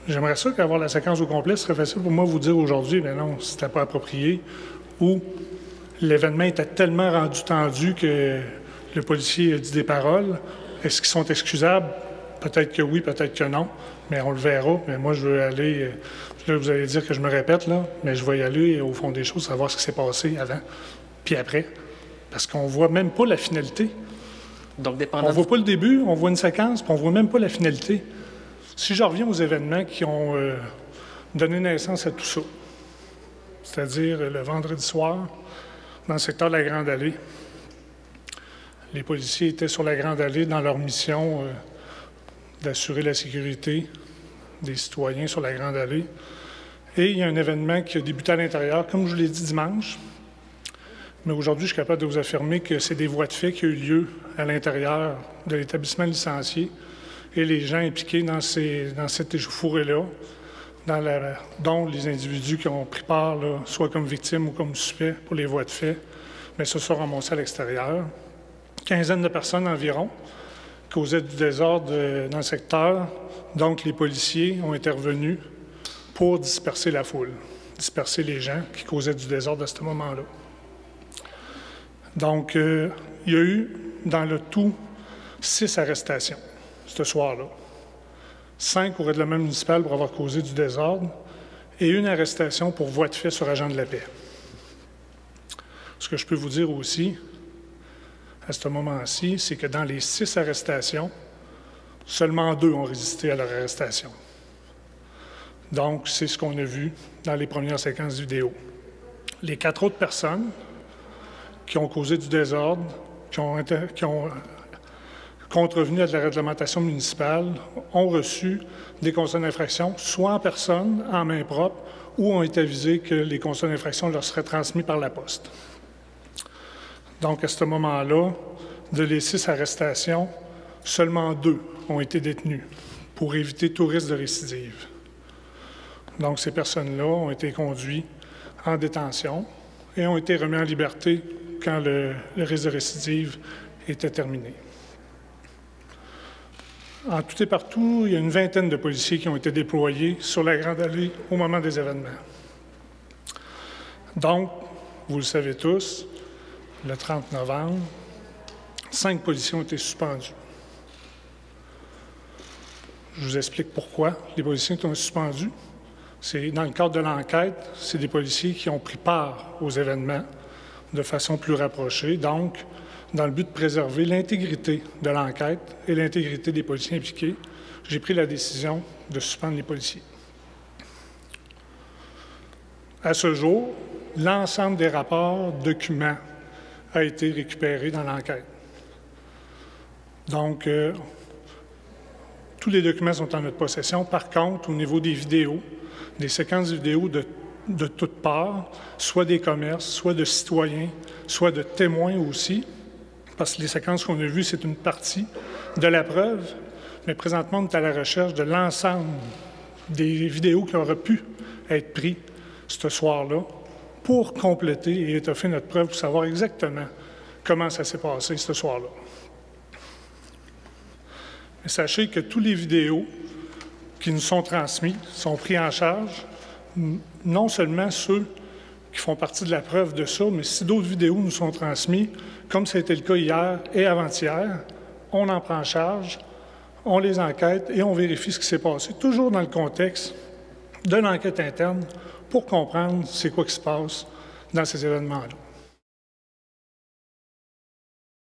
J'aimerais ça qu'avoir la séquence au complet, ce serait facile pour moi de vous dire aujourd'hui, mais non, c'était pas approprié, ou l'événement était tellement rendu tendu que le policier a dit des paroles. Est-ce qu'ils sont excusables? Peut-être que oui, peut-être que non, mais on le verra. Mais moi, je veux aller... Là, vous allez dire que je me répète, là, mais je vais y aller au fond des choses, savoir ce qui s'est passé avant, puis après. Parce qu'on voit même pas la finalité. Donc, dépendant... On voit pas le début, on voit une séquence, puis on voit même pas la finalité. Si je reviens aux événements qui ont donné naissance à tout ça, c'est-à-dire le vendredi soir, dans le secteur de la Grande Allée, les policiers étaient sur la Grande Allée dans leur mission d'assurer la sécurité des citoyens sur la Grande Allée. Et il y a un événement qui a débuté à l'intérieur, comme je vous l'ai dit dimanche. Mais aujourd'hui, je suis capable de vous affirmer que c'est des voies de fait qui ont eu lieu à l'intérieur de l'établissement licencié. Et les gens impliqués dans cette échauffourée-là, dont les individus qui ont pris part, là, soit comme victimes ou comme suspects pour les voies de fait, mais se sont ramassés à l'extérieur. Quinzaine de personnes environ causaient du désordre dans le secteur. Donc, les policiers ont intervenu pour disperser la foule, disperser les gens qui causaient du désordre à ce moment-là. Donc, il y a eu, dans le tout, 6 arrestations ce soir-là. 5 au règlement municipal pour avoir causé du désordre et 1 arrestation pour voie de fait sur agent de la paix. Ce que je peux vous dire aussi, à ce moment-ci, c'est que dans les 6 arrestations, seulement 2 ont résisté à leur arrestation. Donc, c'est ce qu'on a vu dans les premières séquences vidéo. Les 4 autres personnes qui ont causé du désordre, qui ont contrevenu à de la réglementation municipale, ont reçu des constats d'infraction, soit en personne, en main propre, ou ont été avisés que les constats d'infraction leur seraient transmis par la poste. Donc, à ce moment-là, de les 6 arrestations, seulement 2 ont été détenus pour éviter tout risque de récidive. Donc, ces personnes-là ont été conduites en détention et ont été remis en liberté quand le risque de récidive était terminé. En tout et partout, il y a une vingtaine de policiers qui ont été déployés sur la Grande Allée au moment des événements. Donc, vous le savez tous, le 30 novembre, 5 policiers ont été suspendus. Je vous explique pourquoi les policiers ont été suspendus. C'est dans le cadre de l'enquête, c'est des policiers qui ont pris part aux événements de façon plus rapprochée, donc dans le but de préserver l'intégrité de l'enquête et l'intégrité des policiers impliqués, j'ai pris la décision de suspendre les policiers. À ce jour, l'ensemble des rapports, documents a été récupéré dans l'enquête. Donc, tous les documents sont en notre possession. Par contre, au niveau des vidéos, des séquences vidéo de toutes parts, soit des commerces, soit de citoyens, soit de témoins aussi, parce que les séquences qu'on a vues, c'est une partie de la preuve, mais présentement, on est à la recherche de l'ensemble des vidéos qui auraient pu être prises ce soir-là pour compléter et étoffer notre preuve pour savoir exactement comment ça s'est passé ce soir-là. Mais sachez que tous les vidéos qui nous sont transmis sont pris en charge, non seulement ceux qui font partie de la preuve de ça, mais si d'autres vidéos nous sont transmises, comme ça a été le cas hier et avant-hier, on en prend en charge, on les enquête et on vérifie ce qui s'est passé, toujours dans le contexte de l'enquête interne pour comprendre c'est quoi qui se passe dans ces événements-là.